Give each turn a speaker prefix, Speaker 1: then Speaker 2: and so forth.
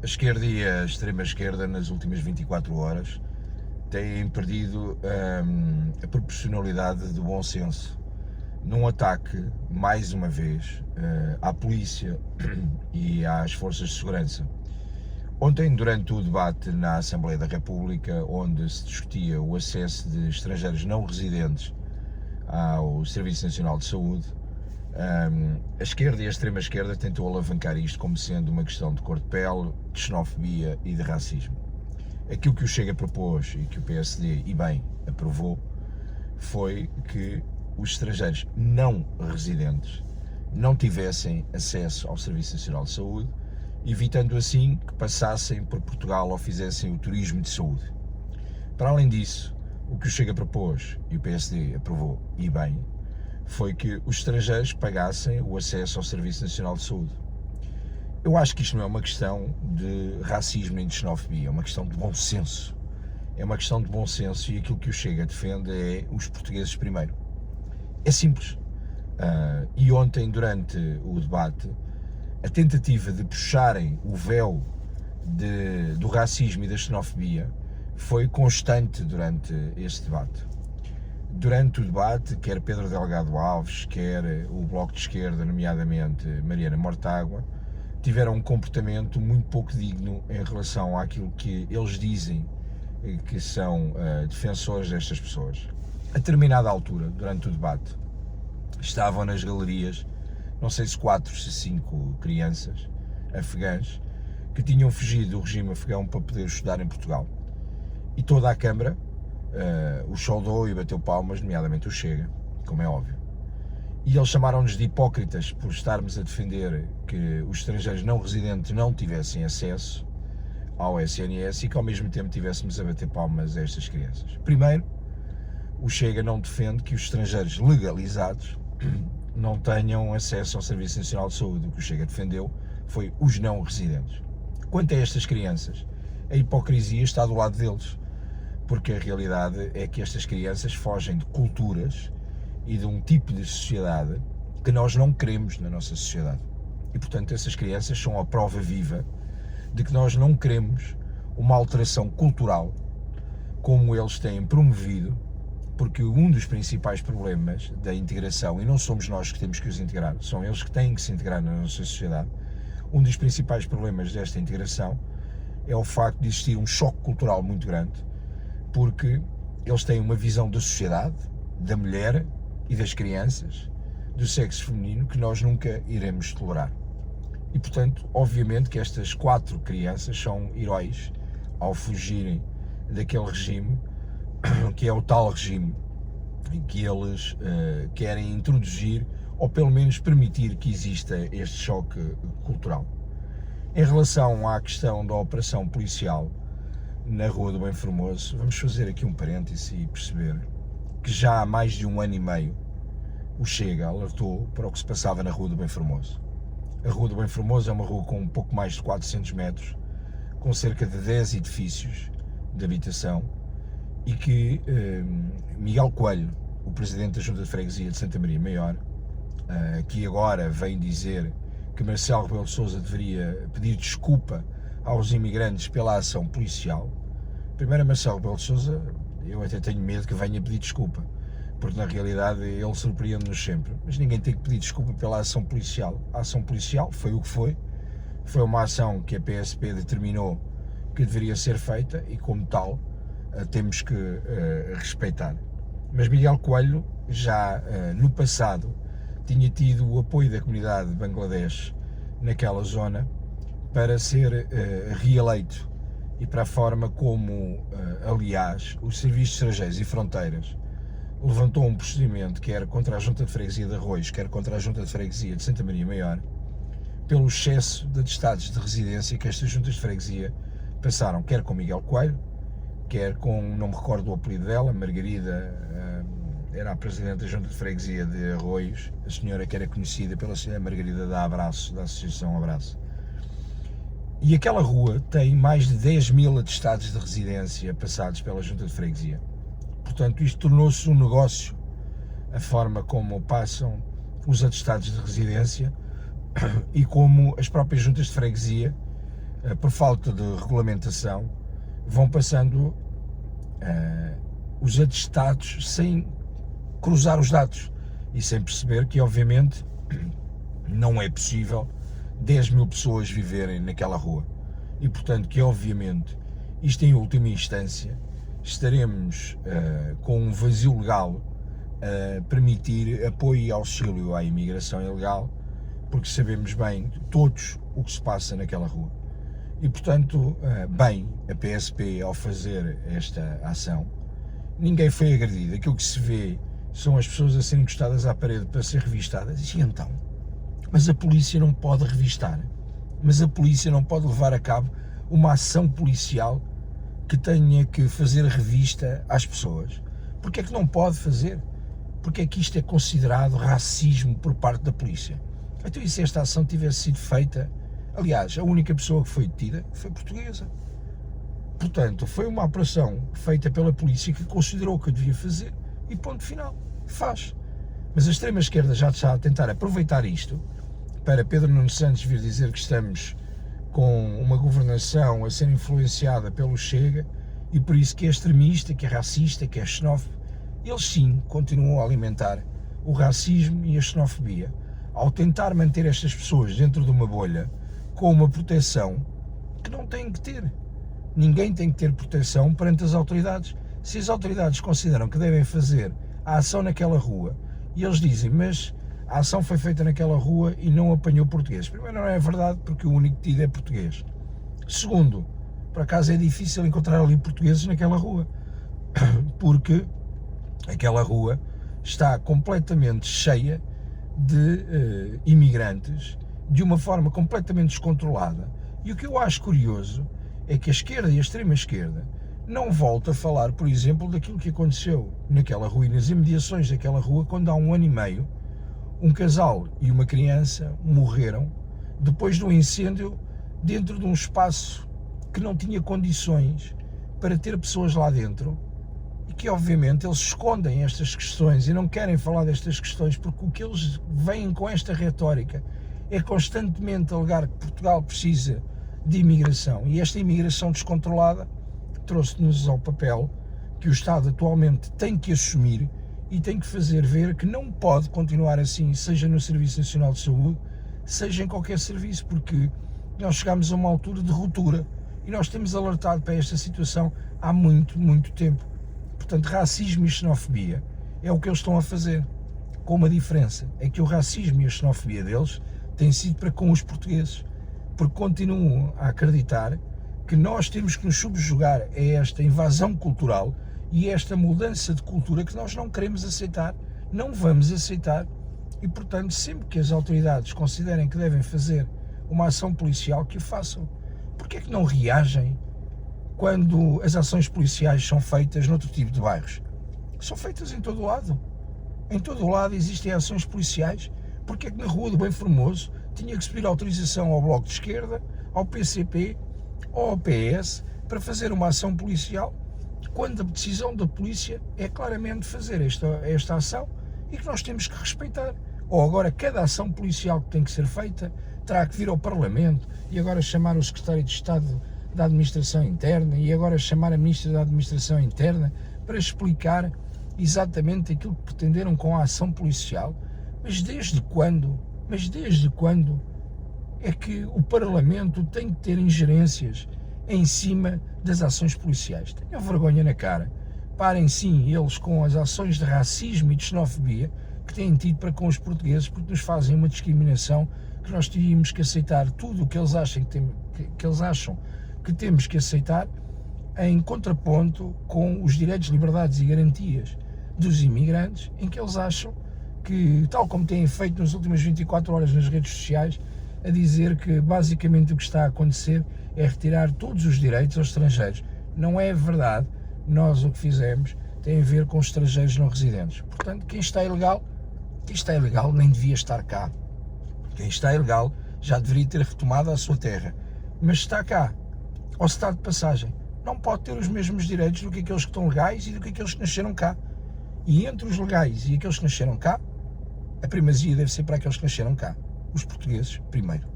Speaker 1: A esquerda e a extrema-esquerda nas últimas 24 horas têm perdido a proporcionalidade do bom senso num ataque, mais uma vez, à polícia e às forças de segurança. Ontem, durante o debate na Assembleia da República, onde se discutia o acesso de estrangeiros não residentes ao Serviço Nacional de Saúde, a esquerda e a extrema-esquerda tentou alavancar isto como sendo uma questão de cor de pele, de xenofobia e de racismo. Aquilo que o Chega propôs e que o PSD, e bem, aprovou, foi que os estrangeiros não residentes não tivessem acesso ao Serviço Nacional de Saúde, evitando assim que passassem por Portugal ou fizessem o turismo de saúde. Para além disso, o que o Chega propôs e o PSD aprovou, e bem, foi que os estrangeiros pagassem o acesso ao Serviço Nacional de Saúde. Eu acho que isto não é uma questão de racismo nem de xenofobia, é uma questão de bom senso. É uma questão de bom senso e aquilo que o Chega defende é os portugueses primeiro. É simples. E ontem, durante o debate, a tentativa de puxarem o véu do racismo e da xenofobia foi constante durante este debate. Durante o debate, quer Pedro Delgado Alves, quer o Bloco de Esquerda, nomeadamente Mariana Mortágua, tiveram um comportamento muito pouco digno em relação àquilo que eles dizem que são defensores destas pessoas. A determinada altura, durante o debate, estavam nas galerias, não sei se 4, se 5 crianças afegãs que tinham fugido do regime afegão para poder estudar em Portugal. E toda a Câmara os saudou e bateu palmas, nomeadamente o Chega, como é óbvio. E eles chamaram-nos de hipócritas por estarmos a defender que os estrangeiros não residentes não tivessem acesso ao SNS e que ao mesmo tempo tivéssemos a bater palmas a estas crianças. Primeiro, o Chega não defende que os estrangeiros legalizados não tenham acesso ao Serviço Nacional de Saúde. O que o Chega defendeu foi os não residentes. Quanto a estas crianças, a hipocrisia está do lado deles, porque a realidade é que estas crianças fogem de culturas e de um tipo de sociedade que nós não queremos na nossa sociedade. E, portanto, essas crianças são a prova viva de que nós não queremos uma alteração cultural como eles têm promovido, porque um dos principais problemas da integração, e não somos nós que temos que os integrar, são eles que têm que se integrar na nossa sociedade, um dos principais problemas desta integração é o facto de existir um choque cultural muito grande, porque eles têm uma visão da sociedade, da mulher e das crianças, do sexo feminino, que nós nunca iremos tolerar. E, portanto, obviamente que estas 4 crianças são heróis ao fugirem daquele regime, que é o tal regime que eles querem introduzir, ou pelo menos permitir que exista este choque cultural. Em relação à questão da operação policial na Rua do Bem Formoso, vamos fazer aqui um parêntese e perceber que já há mais de 1 ano e meio o Chega alertou para o que se passava na Rua do Bem Formoso. A Rua do Bem Formoso é uma rua com um pouco mais de 400 metros, com cerca de 10 edifícios de habitação, e que Miguel Coelho, o Presidente da Junta de Freguesia de Santa Maria Maior, que agora vem dizer que Marcelo Rebelo de Sousa deveria pedir desculpa aos imigrantes pela ação policial. Primeiro, Marcelo Rebelo de Sousa, eu até tenho medo que venha pedir desculpa, porque na realidade ele surpreende-nos sempre, mas ninguém tem que pedir desculpa pela ação policial. A ação policial foi o que foi uma ação que a PSP determinou que deveria ser feita e, como tal, temos que respeitar. Mas Miguel Coelho já no passado tinha tido o apoio da comunidade de Bangladesh naquela zona para ser reeleito, e para a forma como, aliás, os Serviços Estrangeiros e Fronteiras levantou um procedimento quer contra a Junta de Freguesia de Arroios, quer contra a Junta de Freguesia de Santa Maria Maior, pelo excesso de atestados de residência que estas juntas de freguesia passaram, quer com Miguel Coelho, quer com, não me recordo o apelido dela, Margarida, era a Presidente da Junta de Freguesia de Arroios, a senhora que era conhecida pela senhora Margarida da Abraço, da Associação Abraço. E aquela rua tem mais de 10.000 atestados de residência passados pela Junta de Freguesia. Portanto, isto tornou-se um negócio, a forma como passam os atestados de residência e como as próprias juntas de freguesia por falta de regulamentação, vão passando os atestados sem cruzar os dados e sem perceber que, obviamente, não é possível 10 mil pessoas viverem naquela rua. E, portanto, que, obviamente, isto em última instância, estaremos com um vazio legal a permitir apoio e auxílio à imigração ilegal, porque sabemos bem todos o que se passa naquela rua. E, portanto, bem, a PSP ao fazer esta ação, ninguém foi agredido. Aquilo que se vê são as pessoas a serem encostadas à parede para ser revistadas. E então? Mas a polícia não pode revistar, mas a polícia não pode levar a cabo uma ação policial que tenha que fazer revista às pessoas. Porque é que não pode fazer? Porque é que isto é considerado racismo por parte da polícia? Então, e se esta ação tivesse sido feita? Aliás, a única pessoa que foi detida foi portuguesa. Portanto, foi uma operação feita pela polícia que considerou que eu devia fazer e ponto final. Faz. Mas a extrema-esquerda já está a tentar aproveitar isto para Pedro Nuno Santos vir dizer que estamos com uma governação a ser influenciada pelo Chega e por isso que é extremista, que é racista, que é xenófobo. Eles sim continuam a alimentar o racismo e a xenofobia ao tentar manter estas pessoas dentro de uma bolha com uma proteção que não têm que ter. Ninguém tem que ter proteção perante as autoridades. Se as autoridades consideram que devem fazer a ação naquela rua e eles dizem, mas a ação foi feita naquela rua e não apanhou português. Primeiro, não é verdade, porque o único tido é português. Segundo, por acaso é difícil encontrar ali portugueses naquela rua, porque aquela rua está completamente cheia de imigrantes, de uma forma completamente descontrolada. E o que eu acho curioso é que a esquerda e a extrema-esquerda não volta a falar, por exemplo, daquilo que aconteceu naquela rua e nas imediações daquela rua, quando há 1 ano e meio, um casal e uma criança morreram depois de um incêndio dentro de um espaço que não tinha condições para ter pessoas lá dentro e que, obviamente, eles escondem estas questões e não querem falar destas questões porque o que eles vêm com esta retórica é constantemente alegar que Portugal precisa de imigração e esta imigração descontrolada trouxe-nos ao papel que o Estado atualmente tem que assumir e tem que fazer ver que não pode continuar assim, seja no Serviço Nacional de Saúde, seja em qualquer serviço, porque nós chegamos a uma altura de ruptura e nós temos alertado para esta situação há muito, muito tempo. Portanto, racismo e xenofobia é o que eles estão a fazer, com uma diferença, é que o racismo e a xenofobia deles têm sido para com os portugueses, porque continuam a acreditar que nós temos que nos subjugar a esta invasão cultural e esta mudança de cultura que nós não queremos aceitar, não vamos aceitar e, portanto, sempre que as autoridades considerem que devem fazer uma ação policial, que o façam. Porque é que não reagem quando as ações policiais são feitas noutro tipo de bairros? São feitas em todo o lado. Em todo o lado existem ações policiais. Porque é que na Rua do Bem Formoso tinha que se pedir autorização ao Bloco de Esquerda, ao PCP ou ao PS para fazer uma ação policial, quando a decisão da polícia é claramente fazer esta ação e que nós temos que respeitar. Ou agora cada ação policial que tem que ser feita terá que vir ao Parlamento e agora chamar o Secretário de Estado da Administração Interna e agora chamar a Ministra da Administração Interna para explicar exatamente aquilo que pretenderam com a ação policial. Mas desde quando é que o Parlamento tem que ter ingerências em cima das ações policiais? Tenham vergonha na cara. Parem sim eles com as ações de racismo e de xenofobia que têm tido para com os portugueses, porque nos fazem uma discriminação que nós teríamos que aceitar tudo o que eles acham que temos que aceitar, em contraponto com os direitos, liberdades e garantias dos imigrantes, em que eles acham que, tal como têm feito nas últimas 24 horas nas redes sociais, a dizer que basicamente o que está a acontecer é retirar todos os direitos aos estrangeiros. Não é verdade. Nós o que fizemos tem a ver com os estrangeiros não residentes. Portanto, quem está ilegal nem devia estar cá. Quem está ilegal já deveria ter retomado a sua terra. Mas está cá, ao estado de passagem, não pode ter os mesmos direitos do que aqueles que estão legais e do que aqueles que nasceram cá. E entre os legais e aqueles que nasceram cá, a primazia deve ser para aqueles que nasceram cá. Os portugueses primeiro.